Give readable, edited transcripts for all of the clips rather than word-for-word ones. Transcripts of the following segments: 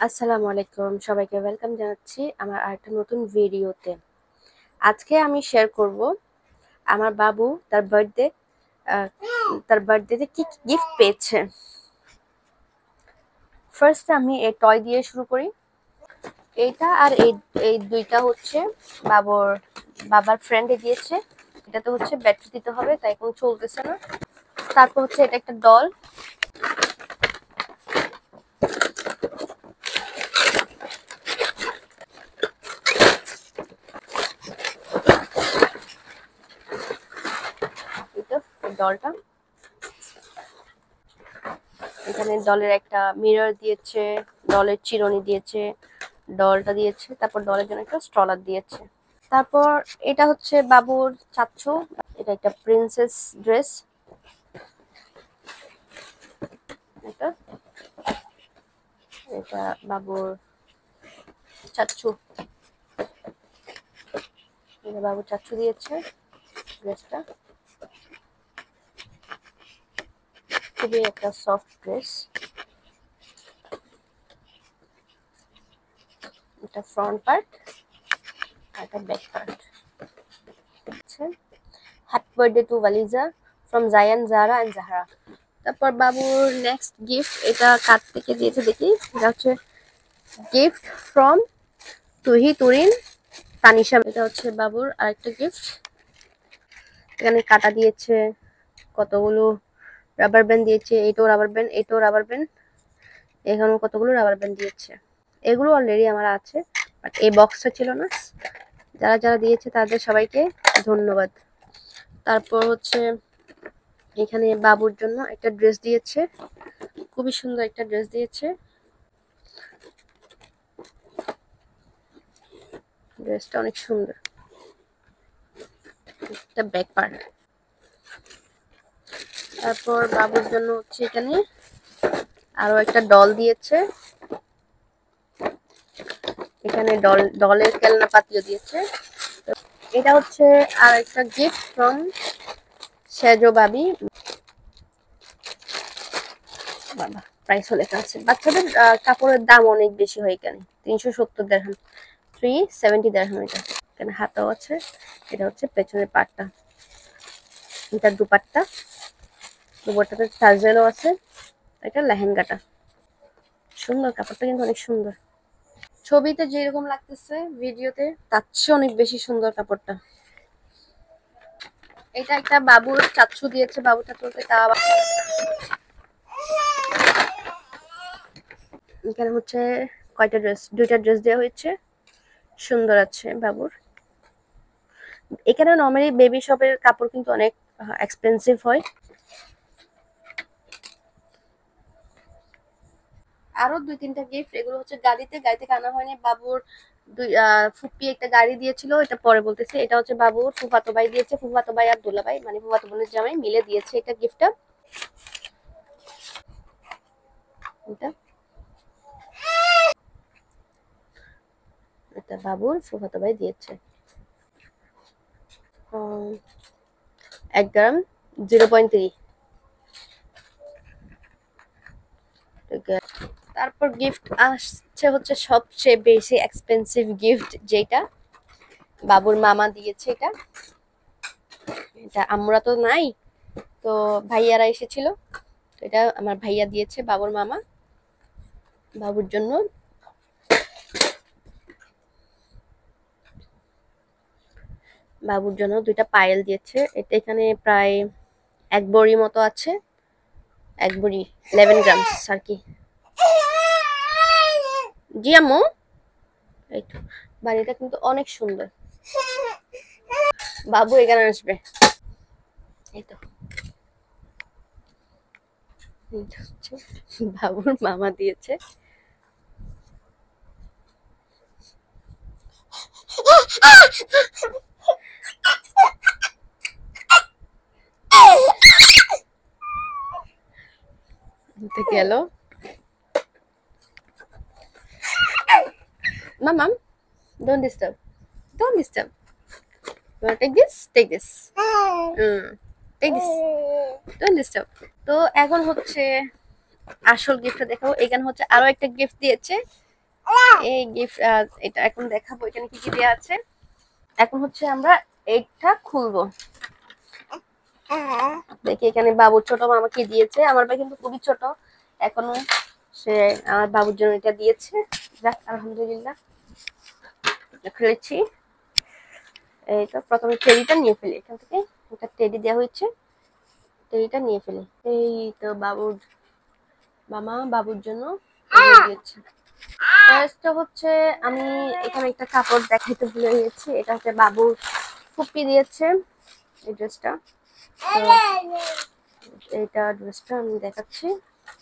আসসালামু আলাইকুম, সবাইকে ওয়েলকাম জানাচ্ছি আমার আরেকটা নতুন ভিডিওতে। আজকে আমি শেয়ার করব আমার বাবু তার বার্থডেতে কি গিফট পেয়েছে। ফার্স্ট আমি এই টয় দিয়ে শুরু করি। এইটা আর এই এই দুইটা হচ্ছে বাবার ফ্রেন্ডে দিয়েছে। এটাতে হচ্ছে ব্যাটারি দিতে হবে, তাই এখন চলতেছে না। তারপর হচ্ছে এটা একটা ডল। এটা ডলটা, এখানে ডলের একটা মিরর দিয়েছে, ডলের চিরুনি দিয়েছে, ডলটা দিয়েছে, তারপর ডলের জন্য একটা স্ট্রলার দিয়েছে। তারপর এটা হচ্ছে বাবুর চাচ্ছু, এটা একটা প্রিন্সেস ড্রেস। এটা এটা বাবুর চাচ্ছু, এটা বাবুর চাচ্ছু দিয়েছে ড্রেসটা। খুবই একটা সফট ড্রেস। এটা ফ্রন্ট পার্ট আর এটা back part. Happy birthday to Valija from Zayan Zara and Zahra. তারপর বাবুর নেক্সট গিফট, এটা কার থেকে দিয়েছে দেখি। এটা হচ্ছে গিফট ফ্রম তুহি তুরিন তানিশা। এটা হচ্ছে বাবুর আরেকটা গিফট। এখানে কাটা দিয়েছে, কতগুলো রাবার ব্যান্ড দিয়েছে, এটাও রাবার ব্যান্ড, এটাও রাবার ব্যান্ড, এখানেও কতগুলো রাবার ব্যান্ড দিয়েছে। এগুলো অলরেডি আমার আছে, বাট এই বক্সটা ছিল না। যারা যারা দিয়েছে তাদের সবাইকে ধন্যবাদ। তারপর হচ্ছে এখানে বাবুর জন্য একটা ড্রেস দিয়েছে, খুবই সুন্দর একটা ড্রেস দিয়েছে। ড্রেসটা অনেক সুন্দর। একটা ব্যাক পার্ট। তারপর বাবুর জন্য হচ্ছে এখানে আরো একটা ডল দিয়েছে। এখানে ডলের খেলনা পাতিও দিয়েছে। এটা হচ্ছে আর একটা গিফট ফ্রম সেজো বাবি। বাবা, প্রাইসও লেখা আছে। বাচ্চাদের কাপড়ের দাম অনেক বেশি হয় এখানে, 370 দিরহাম, 370 দিরহাম। এটা এখানে হাতাও আছে। এটা হচ্ছে পেছনের পাটটা, এটা দুপাট্টাতে টার্জেলও আছে। এটা লেহেঙ্গাটা। সুন্দর কাপড়টা, কিন্তু অনেক সুন্দর। ছবিতে যেরকম লাগতেছে ভিডিওতে তার চেয়ে অনেক বেশি সুন্দর কাপড়টা। এটা একটা বাবুর চাচ্ছু দিয়েছে, বাবুর চাচ্ছুতে এখানে হচ্ছে কয়টা ড্রেস, দুইটা ড্রেস দেওয়া হয়েছে। সুন্দর আছে বাবুর। এখানে নরমালি বেবি শপের কাপড় কিন্তু অনেক এক্সপেন্সিভ হয়। আরো দুই তিনটা গিফট, এগুলো হচ্ছে গাড়ি থেকে আনা হয়নি। বাবুর দুই ফুপি একটা গাড়ি দিয়েছিল, এটা পরে বলতেছে। এটা হচ্ছে বাবুর ফুফাতো ভাই দিয়েছে, ফুফাতো ভাই আর দোলা ভাই মানে ফুফাতো বোনের জামাই মিলে দিয়েছে এটা গিফটটা। এটা এটা বাবুর ফুফাতো ভাই দিয়েছে। 1 গ্রাম 0.3। তারপর গিফট আসছে হচ্ছে সবচেয়ে বেশি এক্সপেন্সিভ গিফট, যেটা বাবুর মামা দিয়েছে। এটা এটা আমরা তো নাই, তো ভাইয়ারা এসেছিল, তো এটা আমার ভাইয়া দিয়েছে, বাবুর মামা বাবুর জন্য। বাবুর জন্য দুইটা পায়েল দিয়েছে। এটা এখানে প্রায় 1 বড়ি মতো আছে, 1 বড়ি 11 গ্রামস আর কি। জি আম্মু, এই তো। বাড়িটা কিন্তু অনেক সুন্দর। বাবু এখানে আসবে। এই তো, এটা হচ্ছে বাবুর মামা দিয়েছে। গেল মামাম, don't disturb, don't disturb. You want to take this? Take this. Take this. Don't disturb. তো এখন হচ্ছে আসল গিফটটা দেখাবো। এখানে হচ্ছে আরো একটা গিফট দিয়েছে, এই গিফট এটা এখন দেখাবো এখানে কি কি দেওয়া আছে। এখন হচ্ছে আমরা এইটা খুলবো। দেখি এখানে বাবুর ছোট মামা কি দিয়েছে। আমার ভাই কিন্তু খুবই ছোট এখনো, সে আমার বাবুর জন্য এটা দিয়েছে। যাক আলহামদুলিল্লাহ, খুলেছি। এই তো প্রথমে টেডিটা নিয়ে ফেলি এখান থেকে, একটা টেডি দেওয়া হয়েছে, টেডিটা নিয়ে ফেলি। এই তো বাবুর মামা বাবুর জন্য দিয়েছে। ফার্স্ট হচ্ছে আমি এখানে একটা কাপড় দেখাইতে ভুলে গেছি, এটা হচ্ছে বাবুর ফুপি দিয়েছে এই ড্রেসটা। এইটা ড্রেসটা আমি দেখাচ্ছি,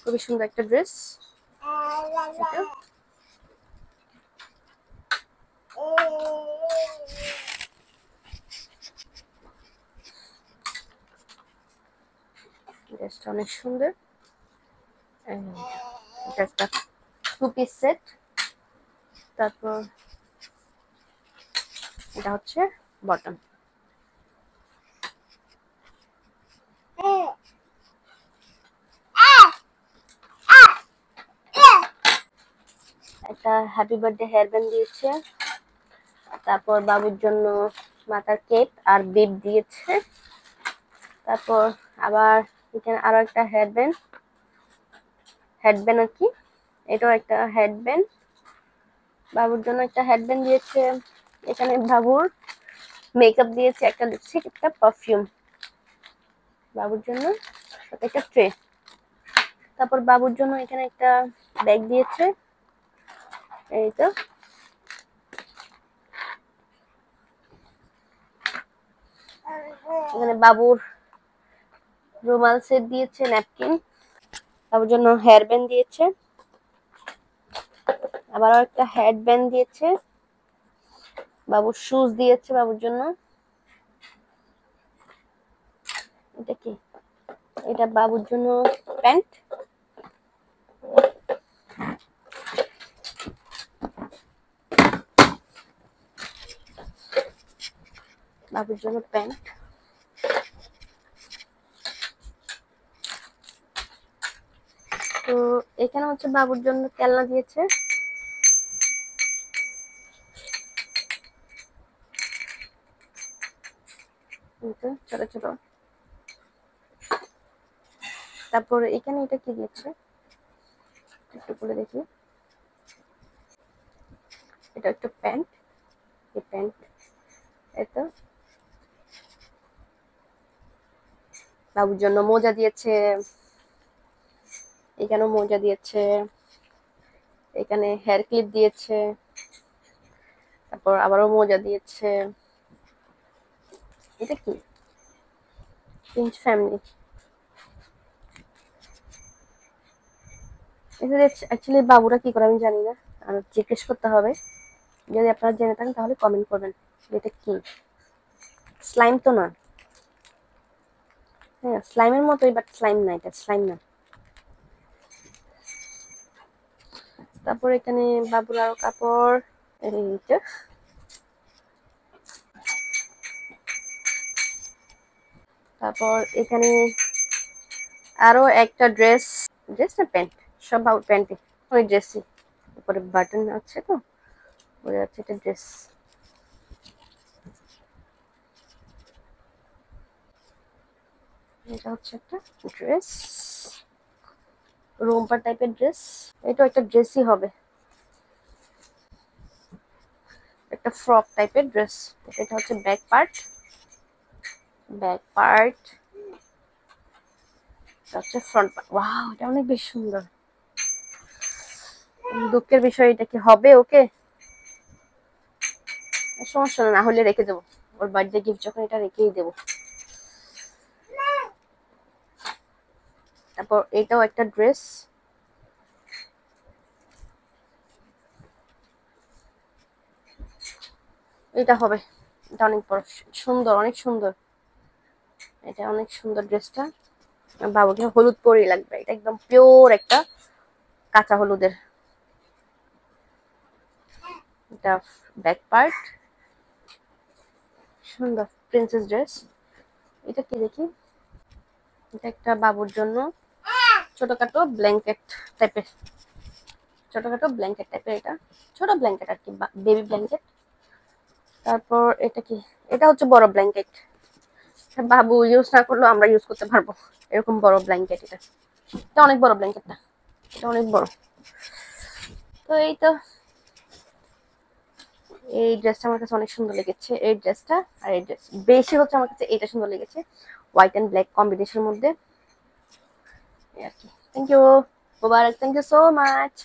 খুবই সুন্দর একটা ড্রেস। ড্রেসটা অনেক সুন্দর। এটা একটা টু পিস সেট। তারপর এটা হচ্ছে বটম। একটা হ্যাপি বার্থডে হেয়ার ব্যান্ড দিয়েছে। তারপর বাবুর জন্য মাথার কেপ আর বিপ দিয়েছে। তারপর আবার এখানে আরো একটা হেডব্যান্ড আর কি, এটাও একটা হেডব্যান্ড। বাবুর জন্য একটা হেডব্যান্ড দিয়েছে। এখানে বাবুর মেকআপ দিয়েছে, একটা লিপস্টিক, একটা পারফিউম বাবুর জন্য, একটা ট্রে। তারপর বাবুর জন্য এখানে একটা ব্যাগ দিয়েছে। এই তো এখানে বাবুর রুমাল সেট দিয়েছে, ন্যাপকিন। বাবুর জন্য হেয়ার ব্যান্ড দিয়েছে, আবার একটা হেড ব্যান্ড দিয়েছে। বাবুর শুজ দিয়েছে বাবুর জন্য। এটা কি? এটা বাবুর জন্য প্যান্ট। বাবুর জন্য প্যান্ট। তো এখানে হচ্ছে বাবুর জন্য খেলনা দিয়েছে। ছোট ছোট। তারপর এখানে এটা কি দিয়েছে একটু খুলে দেখি। এটা একটা প্যান্ট, এই প্যান্ট। এতো বাবুর জন্য মোজা দিয়েছে, এখানে মোজা দিয়েছে, এখানে হেয়ার ক্লিপ দিয়েছে, তারপর আবারও মোজা দিয়েছে। এটা কি? Prince family. অ্যাকচুয়ালি বাবুরা কি করে আমি জানি না, আর জিজ্ঞেস করতে হবে। যদি আপনারা জেনে থাকেন তাহলে কমেন্ট করবেন এটা কি। স্লাইম তো না, হ্যাঁ স্লাইমের মতোই, বাট স্লাইম না, এটা স্লাইম না। তারপর এখানে বাবুর আরো কাপড়, এইটা। তারপর এখানে আরো একটা ড্রেস, ড্রেস না প্যান্ট, সব বাবুর প্যান্টে, ওই ড্রেসই উপরে বাটন আছে তো বোঝা যাচ্ছে এটা ড্রেস। এটা হচ্ছে একটা ড্রেস, রোম্পা টাইপের ড্রেস। এটা একটা ড্রেসই হবে, একটা ফ্রক টাইপের ড্রেস। এটা হচ্ছে ব্যাক পার্ট, ব্যাক পার্ট হচ্ছে ফ্রন্ট পার্ট। ওয়াও, এটা অনেক বেশ সুন্দর। দুঃখের বিষয়, এটা কি হবে ওকে? সমস্যা না হলে রেখে দেবো, ওর বার্থডে গিফট যখন এটা রেখেই দেবো। তারপর এটাও একটা ড্রেস, এটা হবে, এটা অনেক বড় সুন্দর, অনেক সুন্দর, এটা অনেক সুন্দর ড্রেসটা। বাবুকে হলুদ পরেই লাগবে, এটা একদম পিওর একটা কাঁচা হলুদের। এটা ব্যাক পার্ট, সুন্দর প্রিন্সেস ড্রেস। এটা কি দেখি, এটা একটা বাবুর জন্য ছোটখাটো ব্ল্যাঙ্কেট টাইপের। ছোটখাটো ব্ল্যাঙ্কেট টাইপের, এটা ছোট ব্ল্যাঙ্কেট আর কি, বেবি ব্ল্যাঙ্কেট। তারপর এটা কি, এটা হচ্ছে বড় ব্ল্যাঙ্কেট, বাবু ইউজ না করলেও আমরা ইউজ করতে পারবো, এরকম বড় ব্ল্যাঙ্কেট। এটা এটা অনেক বড় ব্ল্যাঙ্কেটটা, এটা অনেক বড়। তো এই তো, এই ড্রেসটা আমার কাছে অনেক সুন্দর লেগেছে, এই ড্রেসটা। আর এই ড্রেস বেশি হচ্ছে আমার কাছে এটা সুন্দর লেগেছে, হোয়াইট এন্ড ব্ল্যাক কম্বিনেশনের মধ্যে। এই আর কি। Thank you Mubarak, thank you so much.